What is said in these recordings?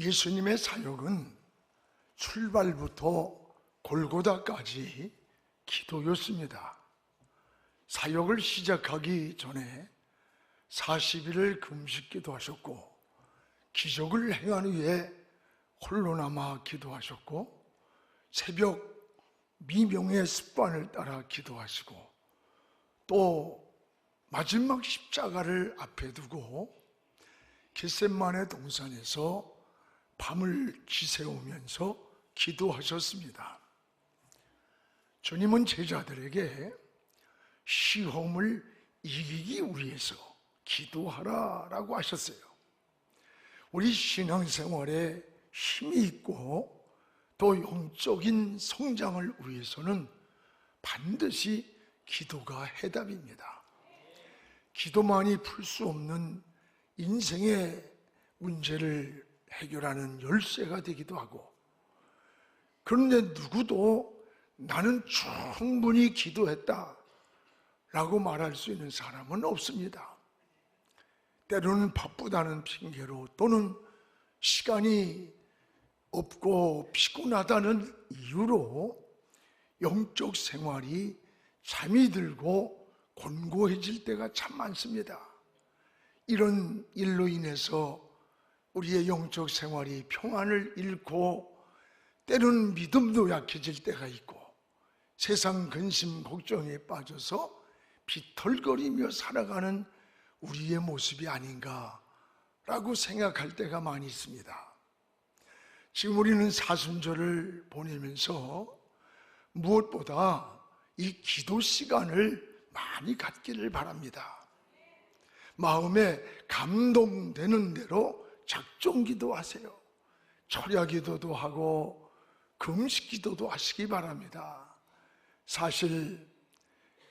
예수님의 사역은 출발부터 골고다까지 기도였습니다. 사역을 시작하기 전에 40일을 금식 기도하셨고, 기적을 행한 후에 홀로 남아 기도하셨고, 새벽 미명의 습관을 따라 기도하시고, 또 마지막 십자가를 앞에 두고 겟셋마네 동산에서 밤을 지새우면서 기도하셨습니다. 주님은 제자들에게 시험을 이기기 위해서 기도하라라고 하셨어요. 우리 신앙생활에 힘이 있고 또 영적인 성장을 위해서는 반드시 기도가 해답입니다. 기도만이 풀 수 없는 인생의 문제를 해결하는 열쇠가 되기도 하고, 그런데 누구도 나는 충분히 기도했다 라고 말할 수 있는 사람은 없습니다. 때로는 바쁘다는 핑계로, 또는 시간이 없고 피곤하다는 이유로 영적 생활이 잠이 들고 곤고해질 때가 참 많습니다. 이런 일로 인해서 우리의 영적 생활이 평안을 잃고, 때로는 믿음도 약해질 때가 있고, 세상 근심 걱정에 빠져서 비털거리며 살아가는 우리의 모습이 아닌가라고 생각할 때가 많이 있습니다. 지금 우리는 사순절을 보내면서 무엇보다 이 기도 시간을 많이 갖기를 바랍니다. 마음에 감동되는 대로 작정 기도하세요. 철야 기도도 하고 금식 기도도 하시기 바랍니다. 사실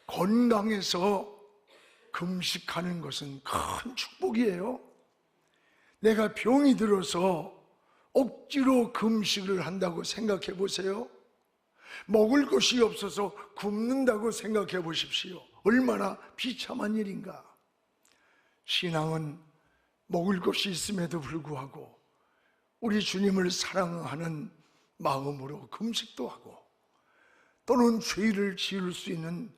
건강해서 금식하는 것은 큰 축복이에요. 내가 병이 들어서 억지로 금식을 한다고 생각해 보세요. 먹을 것이 없어서 굶는다고 생각해 보십시오. 얼마나 비참한 일인가. 신앙은 먹을 것이 있음에도 불구하고 우리 주님을 사랑하는 마음으로 금식도 하고, 또는 죄를 지을 수 있는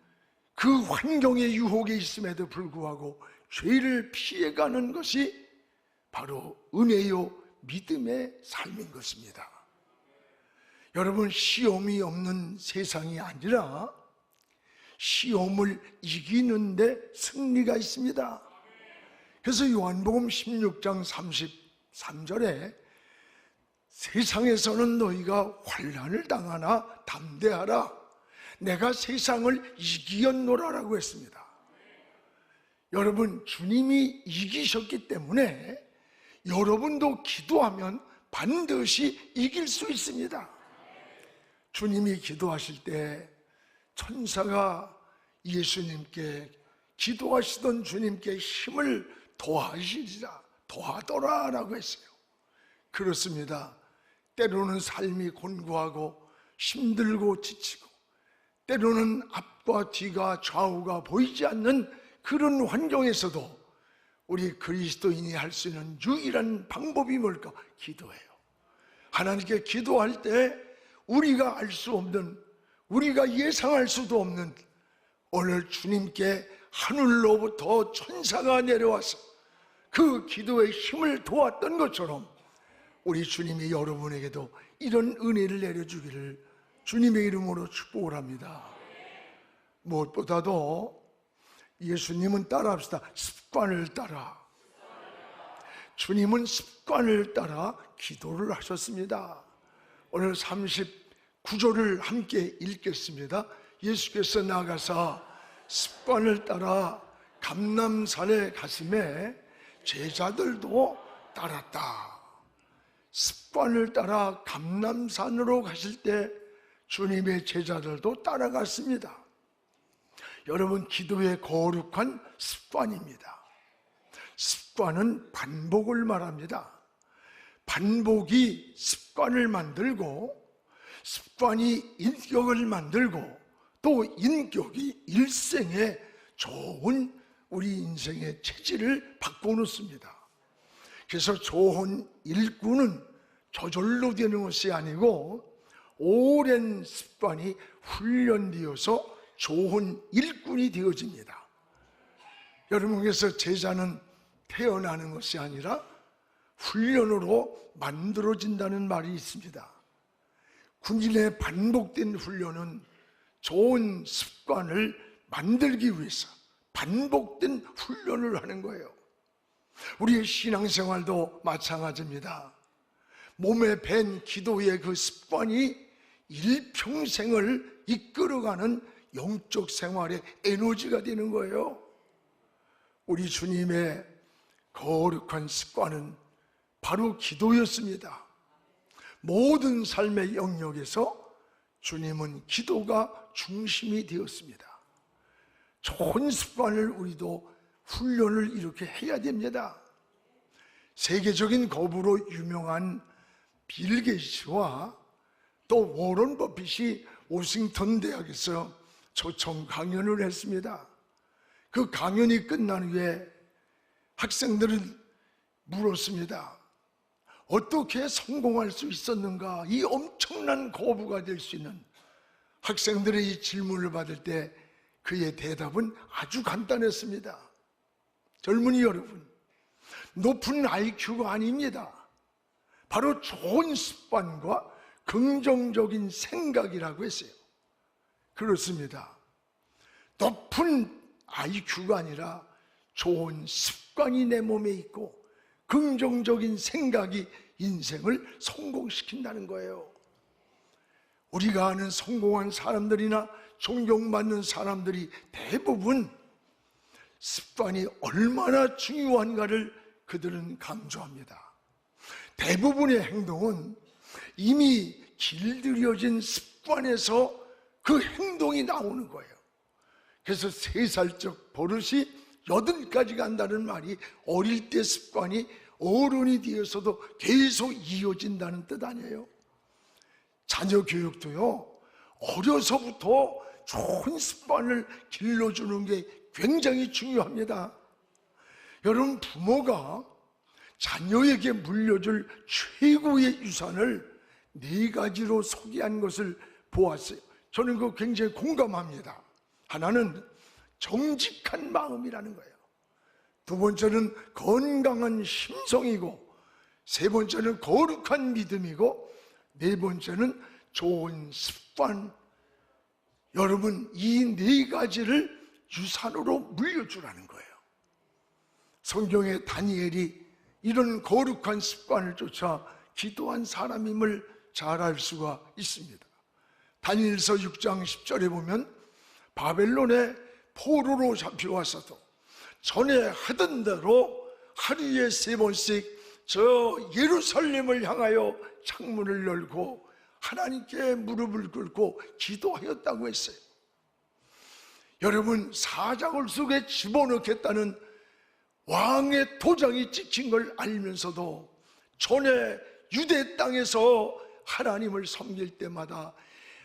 그 환경의 유혹에 있음에도 불구하고 죄를 피해가는 것이 바로 은혜요 믿음의 삶인 것입니다. 여러분, 시험이 없는 세상이 아니라 시험을 이기는데 승리가 있습니다. 그래서 요한복음 16장 33절에 세상에서는 너희가 환난을 당하나 담대하라, 내가 세상을 이기었노라라고 했습니다. 여러분, 주님이 이기셨기 때문에 여러분도 기도하면 반드시 이길 수 있습니다. 주님이 기도하실 때 천사가 예수님께, 기도하시던 주님께 힘을 더하시리라, 더하더라 라고 했어요. 그렇습니다. 때로는 삶이 곤고하고 힘들고 지치고, 때로는 앞과 뒤가 좌우가 보이지 않는 그런 환경에서도 우리 그리스도인이 할 수 있는 유일한 방법이 뭘까? 기도예요. 하나님께 기도할 때 우리가 알 수 없는, 우리가 예상할 수도 없는, 오늘 주님께 하늘로부터 천사가 내려와서 그 기도의 힘을 도왔던 것처럼 우리 주님이 여러분에게도 이런 은혜를 내려주기를 주님의 이름으로 축복을 합니다. 무엇보다도 예수님은 따라합시다. 습관을 따라. 주님은 습관을 따라 기도를 하셨습니다. 오늘 39절을 함께 읽겠습니다. 예수께서 나가사 습관을 따라 감람산에 가심에 제자들도 따랐다. 습관을 따라 감람산으로 가실 때 주님의 제자들도 따라갔습니다. 여러분, 기도의 거룩한 습관입니다. 습관은 반복을 말합니다. 반복이 습관을 만들고, 습관이 인격을 만들고, 또 인격이 일생에 좋은 우리 인생의 체질을 바꿔놓습니다. 그래서 좋은 일꾼은 저절로 되는 것이 아니고 오랜 습관이 훈련되어서 좋은 일꾼이 되어집니다. 여러분께서 제자는 태어나는 것이 아니라 훈련으로 만들어진다는 말이 있습니다. 군인의 반복된 훈련은 좋은 습관을 만들기 위해서 반복된 훈련을 하는 거예요. 우리의 신앙생활도 마찬가지입니다. 몸에 밴 기도의 그 습관이 일평생을 이끌어가는 영적 생활의 에너지가 되는 거예요. 우리 주님의 거룩한 습관은 바로 기도였습니다. 모든 삶의 영역에서 주님은 기도가 중심이 되었습니다. 좋은 습관을 우리도 훈련을 이렇게 해야 됩니다. 세계적인 거부로 유명한 빌 게이츠와 또 워런 버핏이 워싱턴 대학에서 초청 강연을 했습니다. 그 강연이 끝난 후에 학생들은 물었습니다. 어떻게 성공할 수 있었는가? 이 엄청난 거부가 될 수 있는 학생들의 이 질문을 받을 때 그의 대답은 아주 간단했습니다. 젊은이 여러분, 높은 IQ가 아닙니다. 바로 좋은 습관과 긍정적인 생각이라고 했어요. 그렇습니다. 높은 IQ가 아니라 좋은 습관이 내 몸에 있고 긍정적인 생각이 인생을 성공시킨다는 거예요. 우리가 아는 성공한 사람들이나 존경받는 사람들이 대부분 습관이 얼마나 중요한가를 그들은 강조합니다. 대부분의 행동은 이미 길들여진 습관에서 그 행동이 나오는 거예요. 그래서 3살적 버릇이 8까지 간다는 말이 어릴 때 습관이 어른이 되어서도 계속 이어진다는 뜻 아니에요. 자녀 교육도요, 어려서부터 좋은 습관을 길러주는 게 굉장히 중요합니다. 여러분, 부모가 자녀에게 물려줄 최고의 유산을 4가지로 소개한 것을 보았어요. 저는 그거 굉장히 공감합니다. 하나는 정직한 마음이라는 거예요. 2번째는 건강한 심성이고, 3번째는 거룩한 믿음이고, 4번째는 좋은 습관. 여러분, 이 4가지를 유산으로 물려주라는 거예요. 성경의 다니엘이 이런 거룩한 습관을 쫓아 기도한 사람임을 잘 알 수가 있습니다. 다니엘서 6장 10절에 보면 바벨론에 포로로 잡혀왔어도 전에 하던 대로 하루에 3번씩 저 예루살렘을 향하여 창문을 열고 하나님께 무릎을 꿇고 기도하였다고 했어요. 여러분, 사자굴 속에 집어넣겠다는 왕의 도장이 찍힌 걸 알면서도 전에 유대 땅에서 하나님을 섬길 때마다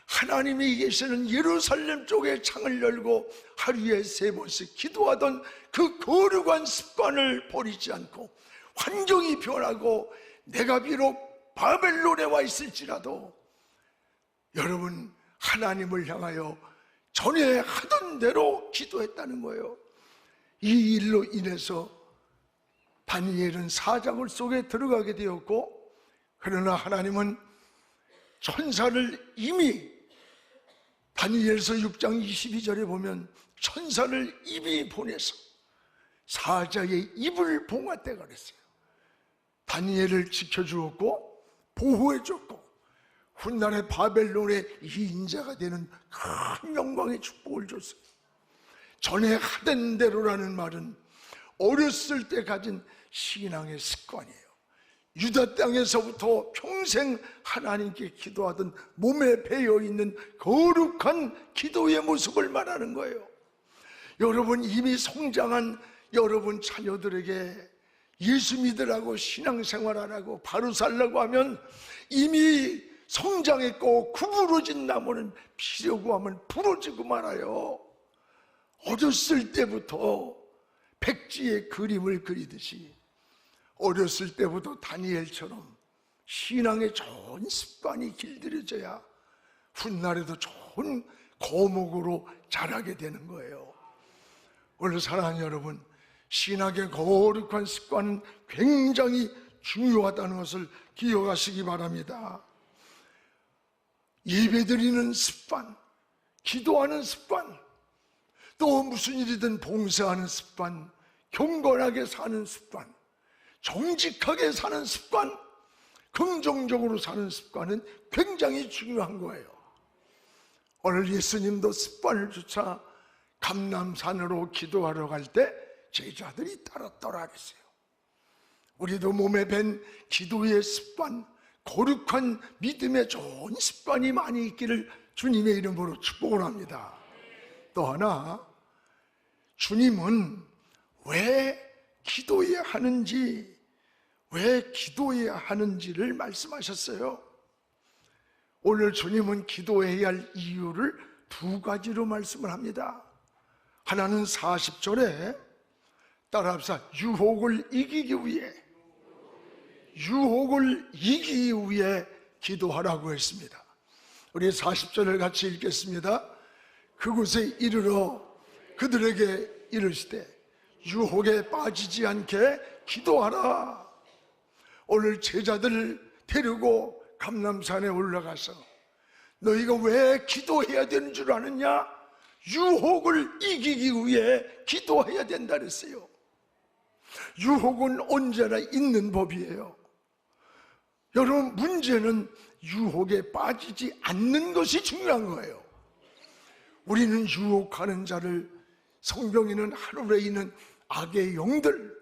하나님이 계시는 예루살렘 쪽에 창을 열고 하루에 3번씩 기도하던 그 거룩한 습관을 버리지 않고, 환경이 변하고 내가 비록 바벨론에 와 있을지라도 여러분, 하나님을 향하여 전에 하던 대로 기도했다는 거예요. 이 일로 인해서 다니엘은 사자굴 속에 들어가게 되었고, 그러나 하나님은 천사를 이미 다니엘서 6장 22절에 보면 천사를 이미 보내서 사자의 입을 봉하되가 그랬어요. 다니엘을 지켜주었고 보호해줬고 훗날의 바벨론의 인자가 되는 큰 영광의 축복을 줬어요. 전에 하던 대로라는 말은 어렸을 때 가진 신앙의 습관이에요. 유다 땅에서부터 평생 하나님께 기도하던 몸에 배어있는 거룩한 기도의 모습을 말하는 거예요. 여러분, 이미 성장한 여러분 자녀들에게 예수 믿으라고 신앙생활하라고 바로 살라고 하면 이미 성장했고 구부러진 나무는 피려고 하면 부러지고 말아요. 어렸을 때부터 백지의 그림을 그리듯이 어렸을 때부터 다니엘처럼 신앙의 좋은 습관이 길들여져야 훗날에도 좋은 거목으로 자라게 되는 거예요. 오늘 사랑하는 여러분, 신학의 거룩한 습관은 굉장히 중요하다는 것을 기억하시기 바랍니다. 예배드리는 습관, 기도하는 습관, 또 무슨 일이든 봉사하는 습관, 경건하게 사는 습관, 정직하게 사는 습관, 긍정적으로 사는 습관은 굉장히 중요한 거예요. 오늘 예수님도 습관을 쫓아 감람산으로 기도하러 갈 때 제자들이 따랐더라 하겠어요. 우리도 몸에 밴 기도의 습관, 거룩한 믿음의 좋은 습관이 많이 있기를 주님의 이름으로 축복을 합니다. 또 하나, 주님은 왜 기도해야 하는지, 왜 기도해야 하는지를 말씀하셨어요. 오늘 주님은 기도해야 할 이유를 두 가지로 말씀을 합니다. 하나는 40절에 따라합시다. 유혹을 이기기 위해 기도하라고 했습니다. 우리 40절을 같이 읽겠습니다. 그곳에 이르러 그들에게 이르시되 유혹에 빠지지 않게 기도하라. 오늘 제자들을 데리고 감람산에 올라가서 너희가 왜 기도해야 되는 줄 아느냐? 유혹을 이기기 위해 기도해야 된다 그랬어요. 유혹은 언제나 있는 법이에요. 여러분, 문제는 유혹에 빠지지 않는 것이 중요한 거예요. 우리는 유혹하는 자를, 성경에는 하늘에 있는 악의 영들,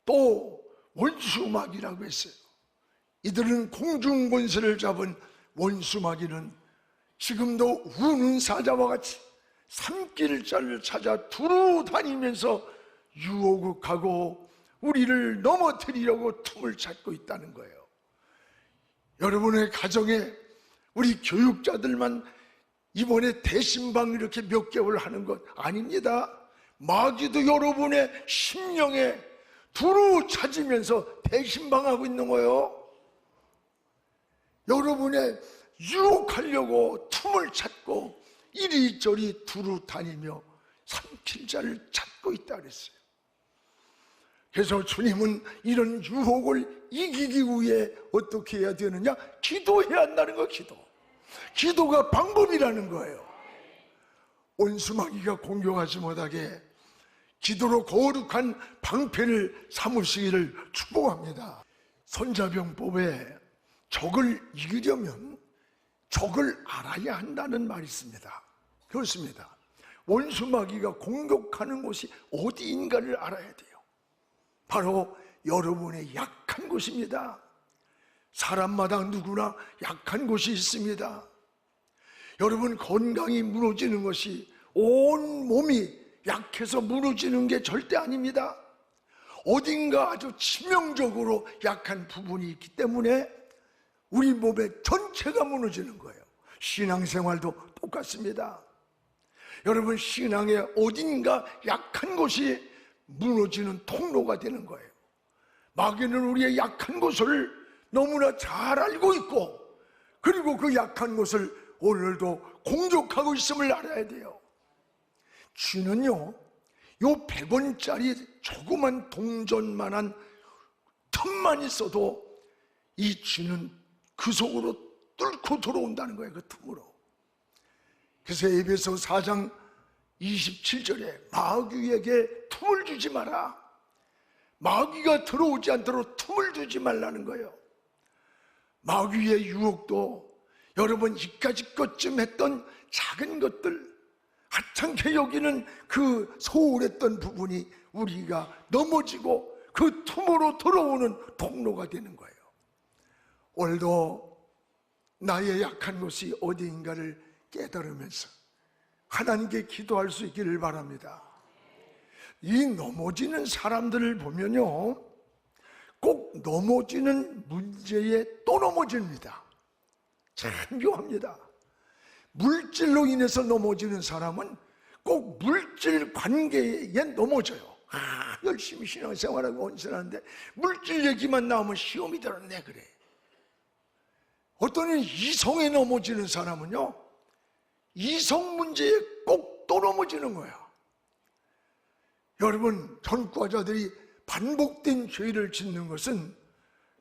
또 원수마귀라고 했어요. 이들은 공중 권세를 잡은 원수마귀는 지금도 우는 사자와 같이 삼킬 자를 찾아 두루 다니면서 유혹하고 우리를 넘어뜨리려고 틈을 찾고 있다는 거예요. 여러분의 가정에 우리 교육자들만 이번에 대신방 이렇게 몇 개월 하는 것 아닙니다. 마귀도 여러분의 심령에 두루 찾으면서 대신방하고 있는 거예요. 여러분의 유혹하려고 틈을 찾고 이리저리 두루 다니며 삼킬 자를 찾고 있다 그랬어요. 그래서 주님은 이런 유혹을 이기기 위해 어떻게 해야 되느냐? 기도해야 한다는 거예요. 기도가 방법이라는 거예요. 원수마귀가 공격하지 못하게 기도로 거룩한 방패를 삼으시기를 축복합니다. 손자병법에 적을 이기려면 적을 알아야 한다는 말이 있습니다. 그렇습니다. 원수마귀가 공격하는 곳이 어디인가를 알아야 돼요. 바로 여러분의 약한 곳입니다. 사람마다 누구나 약한 곳이 있습니다. 여러분, 건강이 무너지는 것이 온 몸이 약해서 무너지는 게 절대 아닙니다. 어딘가 아주 치명적으로 약한 부분이 있기 때문에 우리 몸의 전체가 무너지는 거예요. 신앙생활도 똑같습니다. 여러분, 신앙의 어딘가 약한 곳이 무너지는 통로가 되는 거예요. 마귀는 우리의 약한 곳을 너무나 잘 알고 있고, 그리고 그 약한 곳을 오늘도 공격하고 있음을 알아야 돼요. 쥐는요, 요 100원짜리 조그만 동전만한 틈만 있어도 이 쥐는 그 속으로 뚫고 들어온다는 거예요. 그 틈으로. 그래서 에베소 4장 27절에 마귀에게 틈을 주지 마라. 마귀가 들어오지 않도록 틈을 주지 말라는 거예요. 마귀의 유혹도 여러분 이까짓 것쯤 했던 작은 것들, 하찮게 여기는 그 소홀했던 부분이 우리가 넘어지고 그 틈으로 들어오는 통로가 되는 거예요. 오늘도 나의 약한 곳이 어디인가를 깨달으면서 하나님께 기도할 수 있기를 바랍니다. 이 넘어지는 사람들을 보면요, 꼭 넘어지는 문제에 또 넘어집니다. 참 묘합니다. 물질로 인해서 넘어지는 사람은 꼭 물질 관계에 넘어져요. 열심히 신앙생활하고 헌신하는데 물질 얘기만 나오면 시험이 들었네 그래. 어떤 이성에 넘어지는 사람은요, 이성 문제에 꼭 또 넘어지는 거야. 여러분, 전과자들이 반복된 죄를 짓는 것은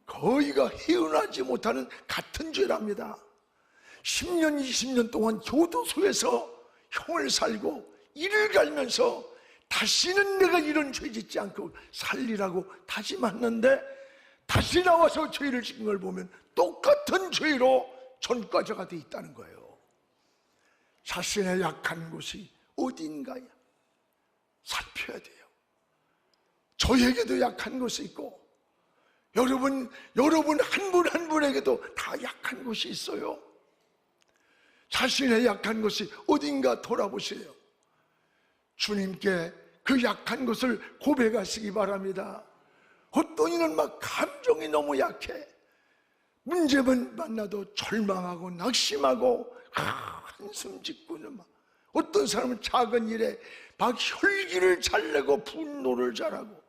거의가 헤어나지 못하는 같은 죄랍니다. 10년, 20년 동안 교도소에서 형을 살고 이를 갈면서 다시는 내가 이런 죄 짓지 않고 살리라고 다짐했는데 다시 나와서 죄를 짓는 걸 보면 똑같은 죄로 전과자가 돼 있다는 거예요. 자신의 약한 곳이 어딘가에 살펴야 돼요. 저에게도 약한 곳이 있고 여러분 한 분 한 분에게도 다 약한 곳이 있어요. 자신의 약한 곳이 어딘가 돌아보세요. 주님께 그 약한 곳을 고백하시기 바랍니다. 어떤 이는 막 감정이 너무 약해. 문제만 만나도 절망하고 낙심하고 한숨 짓고는 막, 어떤 사람은 작은 일에 막 혈기를 잘 내고 분노를 잘하고,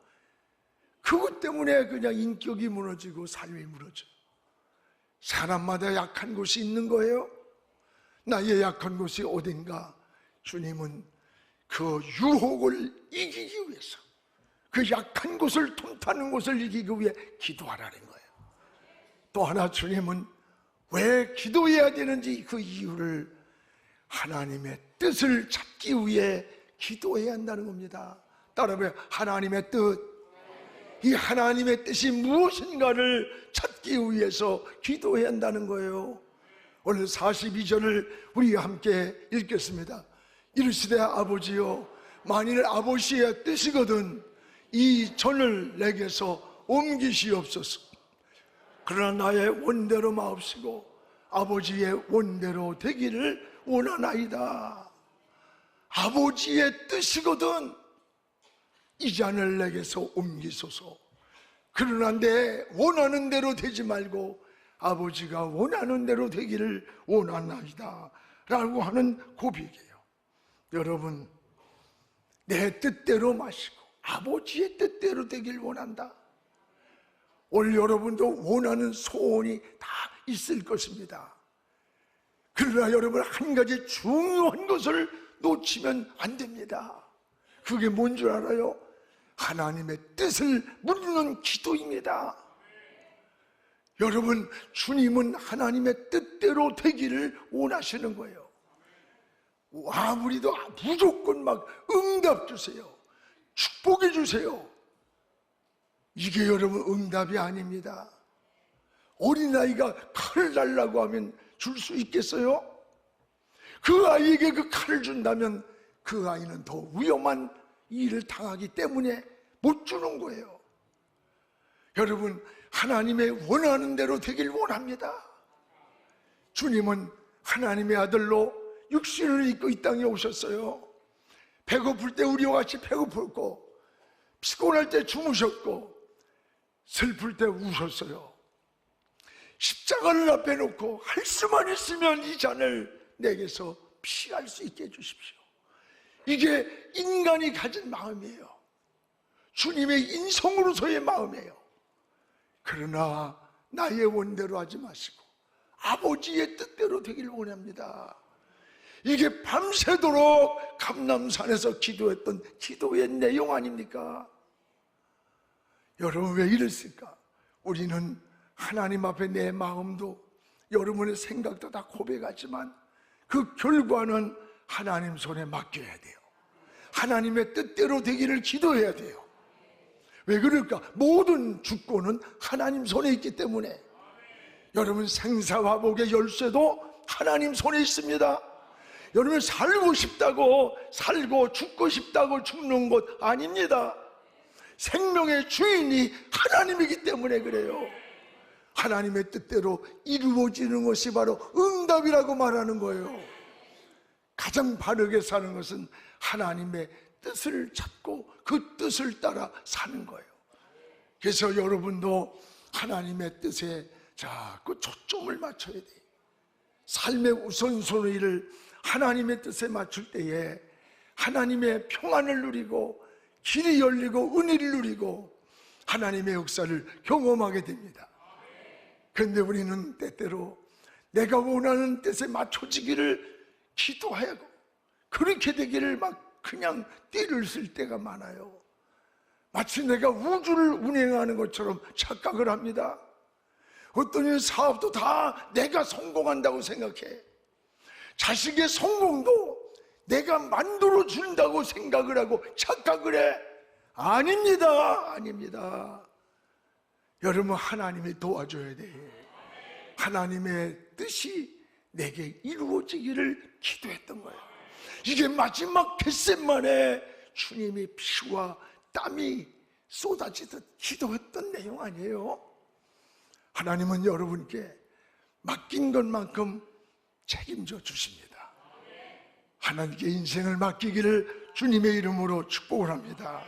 그것 때문에 그냥 인격이 무너지고 삶이 무너져요. 사람마다 약한 곳이 있는 거예요. 나의 약한 곳이 어딘가, 주님은 그 유혹을 이기기 위해서, 그 약한 곳을 통타는 곳을 이기기 위해 기도하라는 거예요. 또 하나, 주님은 왜 기도해야 되는지 그 이유를 하나님의 뜻을 찾기 위해 기도해야 한다는 겁니다. 따라해요. 하나님의 뜻. 이 하나님의 뜻이 무엇인가를 찾기 위해서 기도해야 한다는 거예요. 오늘 42절을 우리 함께 읽겠습니다. 이르시되 아버지여, 만일 아버지의 뜻이거든 이 전을 내게서 옮기시옵소서. 그러나 나의 원대로 마옵시고 아버지의 원대로 되기를 원하나이다. 아버지의 뜻이거든 이 잔을 내게서 옮기소서. 그러나 내 원하는 대로 되지 말고 아버지가 원하는 대로 되기를 원하나이다 라고 하는 고백이에요. 여러분, 내 뜻대로 마시고 아버지의 뜻대로 되길 원한다. 오늘 여러분도 원하는 소원이 다 있을 것입니다. 그러나 여러분, 한 가지 중요한 것을 놓치면 안 됩니다. 그게 뭔 줄 알아요? 하나님의 뜻을 묻는 기도입니다. 여러분, 주님은 하나님의 뜻대로 되기를 원하시는 거예요. 아무리도 무조건 막 응답 주세요, 축복해 주세요, 이게 여러분 응답이 아닙니다. 어린아이가 칼을 달라고 하면 줄 수 있겠어요? 그 아이에게 그 칼을 준다면 그 아이는 더 위험한 일을 당하기 때문에 못 주는 거예요. 여러분, 하나님의 원하는 대로 되길 원합니다. 주님은 하나님의 아들로 육신을 입고 이 땅에 오셨어요. 배고플 때 우리와 같이 배고팠고, 피곤할 때 주무셨고, 슬플 때 우셨어요. 십자가를 앞에 놓고 할 수만 있으면 이 잔을 내게서 피할 수 있게 해주십시오. 이게 인간이 가진 마음이에요. 주님의 인성으로서의 마음이에요. 그러나 나의 원대로 하지 마시고 아버지의 뜻대로 되길 원합니다. 이게 밤새도록 감람산에서 기도했던 기도의 내용 아닙니까? 여러분, 왜 이랬을까? 우리는 하나님 앞에 내 마음도 여러분의 생각도 다 고백하지만 그 결과는 하나님 손에 맡겨야 돼요. 하나님의 뜻대로 되기를 기도해야 돼요. 왜 그럴까? 모든 주권은 하나님 손에 있기 때문에. 여러분, 생사화복의 열쇠도 하나님 손에 있습니다. 여러분, 살고 싶다고 살고 죽고 싶다고 죽는 것 아닙니다. 생명의 주인이 하나님이기 때문에 그래요. 하나님의 뜻대로 이루어지는 것이 바로 응답이라고 말하는 거예요. 가장 바르게 사는 것은 하나님의 뜻을 찾고 그 뜻을 따라 사는 거예요. 그래서 여러분도 하나님의 뜻에 자꾸 초점을 맞춰야 돼요. 삶의 우선순위를 하나님의 뜻에 맞출 때에 하나님의 평안을 누리고 길이 열리고 은혜를 누리고 하나님의 역사를 경험하게 됩니다. 그런데 우리는 때때로 내가 원하는 뜻에 맞춰지기를 기도하고 그렇게 되기를 막 그냥 띠를 쓸 때가 많아요. 마치 내가 우주를 운행하는 것처럼 착각을 합니다. 어떤 사업도 다 내가 성공한다고 생각해. 자식의 성공도 내가 만들어준다고 생각을 하고 착각을 해. 아닙니다. 아닙니다. 여러분, 하나님이 도와줘야 돼. 하나님의 뜻이 내게 이루어지기를 기도했던 거예요. 이게 마지막 겟셋만에 주님이 피와 땀이 쏟아지듯 기도했던 내용 아니에요? 하나님은 여러분께 맡긴 것만큼 책임져 주십니다. 하나님께 인생을 맡기기를 주님의 이름으로 축복을 합니다.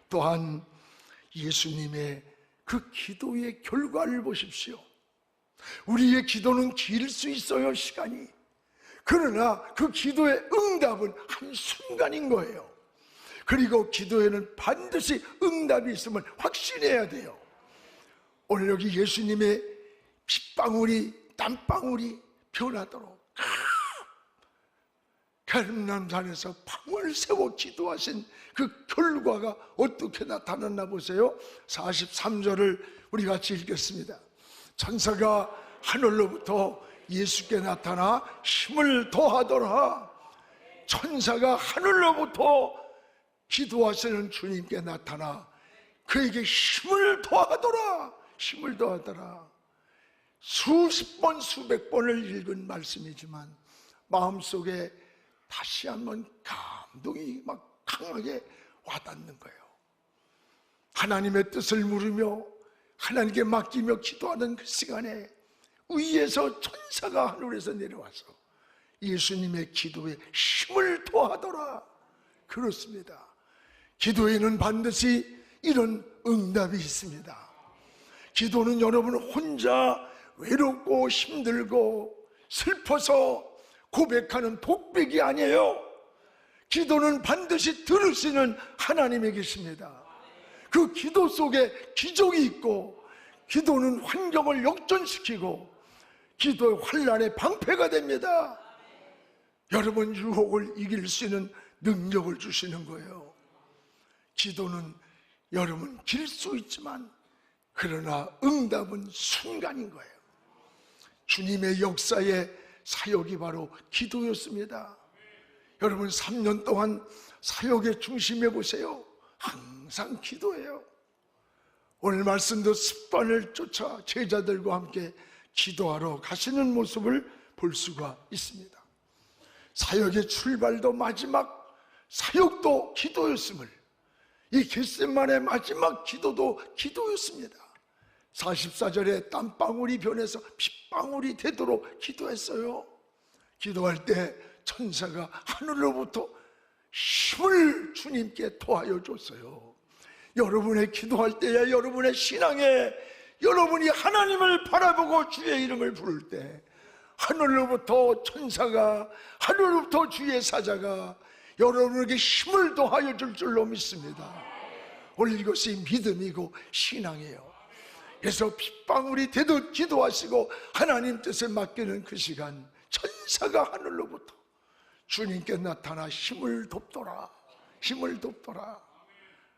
또한 예수님의 그 기도의 결과를 보십시오. 우리의 기도는 길 수 있어요, 시간이. 그러나 그 기도의 응답은 한순간인 거예요. 그리고 기도에는 반드시 응답이 있음을 확신해야 돼요. 오늘 여기 예수님의 핏방울이 땀방울이 변하도록 갈림산에서 방울 세워 기도하신 그 결과가 어떻게 나타났나 보세요. 43절을 우리 같이 읽겠습니다. 천사가 하늘로부터 예수께 나타나 힘을 더하더라. 천사가 하늘로부터 기도하시는 주님께 나타나 그에게 힘을 더하더라. 힘을 더하더라. 수십 번 수백 번을 읽은 말씀이지만 마음속에 다시 한번 감동이 막 강하게 와닿는 거예요. 하나님의 뜻을 물으며 하나님께 맡기며 기도하는 그 시간에 위에서 천사가 하늘에서 내려와서 예수님의 기도에 힘을 더하더라. 그렇습니다. 기도에는 반드시 이런 응답이 있습니다. 기도는 여러분 혼자 외롭고 힘들고 슬퍼서 고백하는 독백이 아니에요. 기도는 반드시 들으시는 하나님이 계십니다. 그 기도 속에 기적이 있고, 기도는 환경을 역전시키고 기도의 환란의 방패가 됩니다. 여러분, 유혹을 이길 수 있는 능력을 주시는 거예요. 기도는 여러분 길 수 있지만 그러나 응답은 순간인 거예요. 주님의 역사의 사역이 바로 기도였습니다. 여러분, 3년 동안 사역의 중심에 보세요. 항상 기도해요. 오늘 말씀도 습관을 쫓아 제자들과 함께 기도하러 가시는 모습을 볼 수가 있습니다. 사역의 출발도 마지막 사역도 기도였음을, 이 겟셋만의 마지막 기도도 기도였습니다. 44절에 땀방울이 변해서 핏방울이 되도록 기도했어요. 기도할 때 천사가 하늘로부터 힘을 주님께 토하여 줬어요. 여러분의 기도할 때야, 여러분의 신앙에 여러분이 하나님을 바라보고 주의 이름을 부를 때 하늘로부터 천사가, 하늘로부터 주의 사자가 여러분에게 힘을 더하여 줄 줄로 믿습니다. 오늘 이것이 믿음이고 신앙이에요. 그래서 핏방울이 되듯 기도하시고 하나님 뜻에 맡기는 그 시간, 천사가 하늘로부터 주님께 나타나 힘을 돕더라. 힘을 돕더라.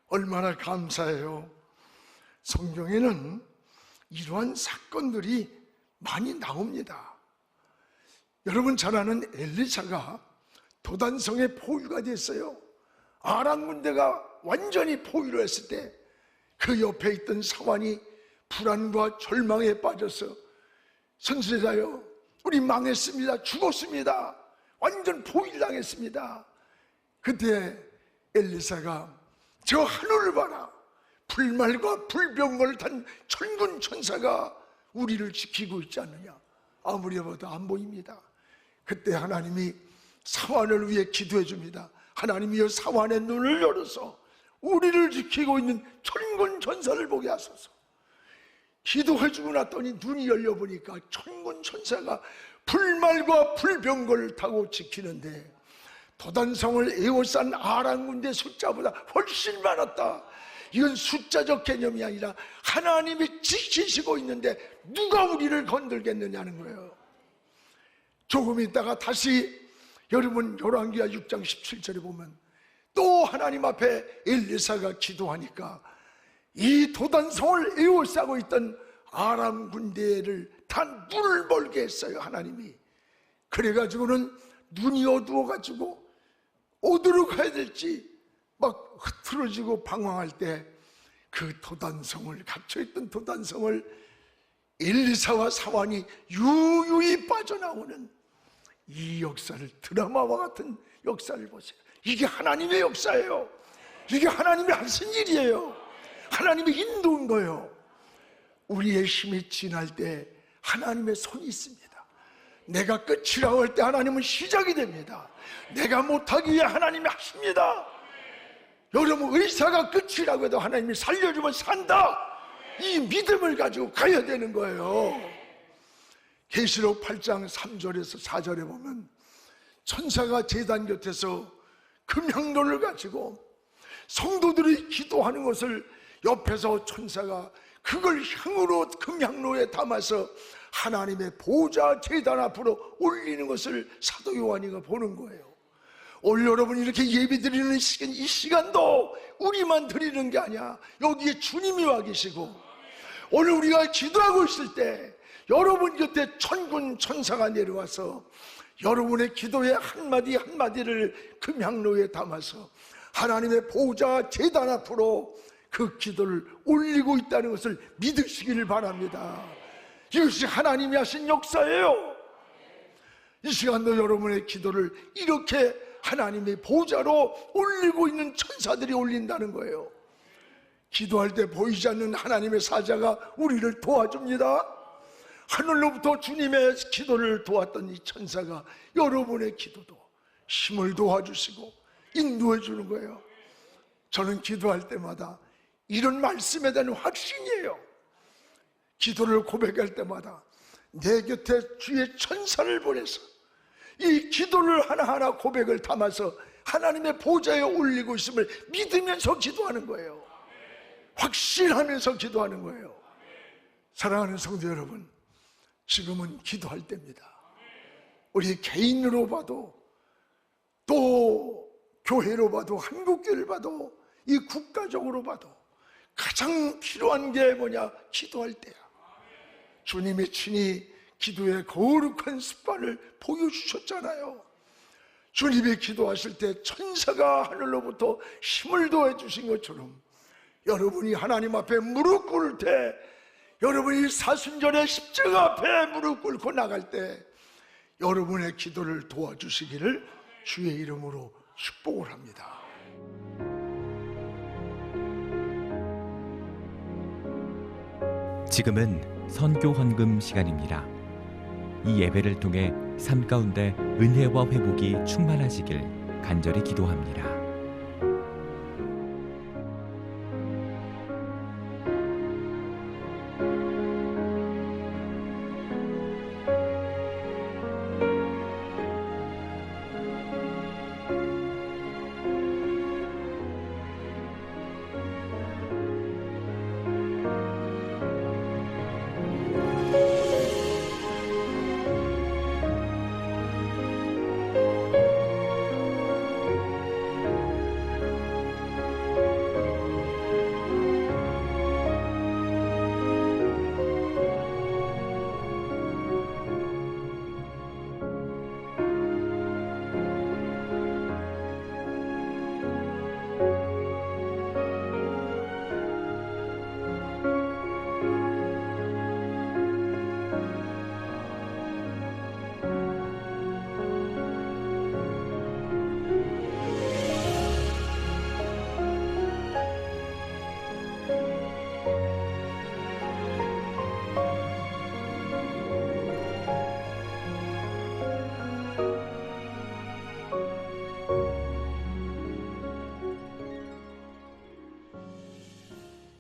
얼마나 감사해요. 성경에는 이러한 사건들이 많이 나옵니다. 여러분 잘 아는 엘리사가 도단성의 포위가 됐어요. 아람 군대가 완전히 포위를 했을 때 그 옆에 있던 사환이 불안과 절망에 빠져서 선지자여, 우리 망했습니다. 죽었습니다. 완전 포위를 당했습니다. 그때 엘리사가 저 하늘을 봐라. 불말과 불병거를 탄 천군 천사가 우리를 지키고 있지 않느냐. 아무리 봐도 안 보입니다. 그때 하나님이 사환을 위해 기도해 줍니다. 하나님이여, 사환의 눈을 열어서 우리를 지키고 있는 천군 천사를 보게 하소서. 기도해주고 났더니 눈이 열려보니까 천군 천사가 불말과 불병거를 타고 지키는데 도단성을 에워싼 아람 군대 숫자보다 훨씬 많았다. 이건 숫자적 개념이 아니라 하나님이 지키시고 있는데 누가 우리를 건들겠느냐는 거예요. 조금 있다가 다시 여러분 열왕기하 6장 17절에 보면 또 하나님 앞에 엘리사가 기도하니까 이 도단성을 에워싸고 있던 아람 군대를 다 눈을 멀게 했어요, 하나님이. 그래가지고는 눈이 어두워가지고 어디로 가야 될지 막 흐트러지고 방황할 때 그 도단성을, 갇혀있던 도단성을 엘리사와 사환이 유유히 빠져나오는 이 역사를, 드라마와 같은 역사를 보세요. 이게 하나님의 역사예요. 이게 하나님이 하신 일이에요. 하나님이 인도인 거예요. 우리의 힘이 지날 때 하나님의 손이 있습니다. 내가 끝이라고 할 때 하나님은 시작이 됩니다. 내가 못하기 위해 하나님이 하십니다. 여러분, 의사가 끝이라고 해도 하나님이 살려주면 산다, 이 믿음을 가지고 가야 되는 거예요. 계시록 8장 3절에서 4절에 보면 천사가 제단 곁에서 금향로를 가지고 성도들이 기도하는 것을 옆에서 천사가 그걸 향으로 금향로에 담아서 하나님의 보좌 제단 앞으로 올리는 것을 사도 요한이가 보는 거예요. 오늘 여러분 이렇게 예배 드리는 시간, 이 시간도 우리만 드리는 게 아니야. 여기에 주님이 와 계시고, 오늘 우리가 기도하고 있을 때 여러분 곁에 천군 천사가 내려와서 여러분의 기도의 한마디 한마디를 금향로에 담아서 하나님의 보좌 제단 앞으로 그 기도를 올리고 있다는 것을 믿으시기를 바랍니다. 이것이 하나님이 하신 역사예요. 이 시간도 여러분의 기도를 이렇게 하나님의 보좌로 올리고 있는 천사들이 올린다는 거예요. 기도할 때 보이지 않는 하나님의 사자가 우리를 도와줍니다. 하늘로부터 주님의 기도를 도왔던 이 천사가 여러분의 기도도 힘을 도와주시고 인도해 주는 거예요. 저는 기도할 때마다 이런 말씀에 대한 확신이에요. 기도를 고백할 때마다 내 곁에 주의 천사를 보내서 이 기도를 하나하나 고백을 담아서 하나님의 보좌에 올리고 있음을 믿으면서 기도하는 거예요. 확신하면서 기도하는 거예요. 사랑하는 성도 여러분, 지금은 기도할 때입니다. 우리 개인으로 봐도, 또 교회로 봐도, 한국교회를 봐도, 이 국가적으로 봐도 가장 필요한 게 뭐냐? 기도할 때야. 주님이 친히 기도의 거룩한 습관을 보여주셨잖아요. 주님이 기도하실 때 천사가 하늘로부터 힘을 도해 주신 것처럼 여러분이 하나님 앞에 무릎 꿇을 때, 여러분이 사순절의 십자가 앞에 무릎 꿇고 나갈 때 여러분의 기도를 도와주시기를 주의 이름으로 축복을 합니다. 지금은 선교 헌금 시간입니다. 이 예배를 통해 삶 가운데 은혜와 회복이 충만하시길 간절히 기도합니다.